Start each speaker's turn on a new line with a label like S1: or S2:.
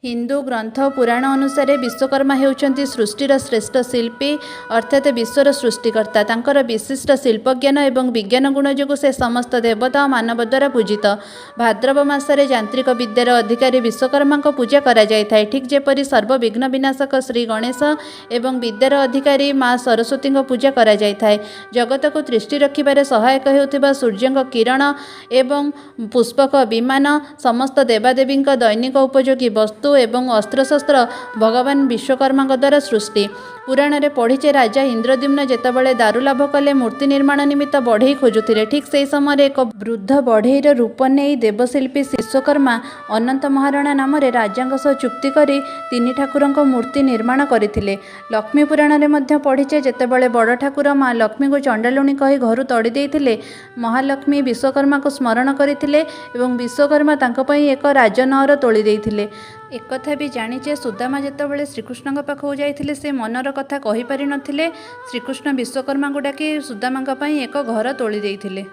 S1: हिंदू ग्रंथ पुराण अनुसार विश्वकर्मा हेउचंती सृष्टिर श्रेष्ठ शिल्पी अर्थात विश्वर सृष्टिकर्ता। तांकर विशिष्ट शिल्पज्ञान एवं विज्ञान गुण जो से समस्त देवता और मानव द्वारा पूजित। भाद्रव मासरे यांत्रिक विद्यार अधिकारी विश्वकर्मा पूजा करा जायथाय। ठीक जेपरि सर्वविघ्न विनाशक श्री गणेश एवं विद्यार अधिकारी माँ सरस्वती पूजा करा जायथाय। जगत को दृष्टि रखिबारे सहायक हेउथिबा सूर्यंक किरण एवं पुष्पक विमान समस्त देवादेवी दैनिक उपयोगी वस्तु एवं अस्त्रशस्त्र भगवान विश्वकर्मा द्वारा सृष्टि। पुराण रे पढ़ीचे राजा इंद्रद्युम्न जेतेबेले दारु लाभ कले मूर्ति निर्माण निमित्त बढ़ई खोजुथिले। ठीक से समय एक वृद्ध बढ़ईर रूप नहीं देवशिल्पी विश्वकर्मा अनंत महाराणा नाम राजा सह चुक्ति करी तीन ठाकुरंक मूर्ति निर्माण करथिले। लक्ष्मी पुराण रे मध्य पढ़ीचे जेतेबेले बड़ ठाकुर माँ लक्ष्मी को चंडालुणी कही घर तड़ी देइथिले महालक्ष्मी विश्वकर्मा को स्मरण करथिले एवं विश्वकर्मा तांको पई एक राजनहर तोली देइथिले। एक कथा भी जानिचे सुदामा जेतेबेले श्रीकृष्ण पाखु जाइथिले से मनर कथा कहि पारि नथिले। श्रीकृष्ण विश्वकर्मा को डाकी सुदामा एक घर तोली देइथिले।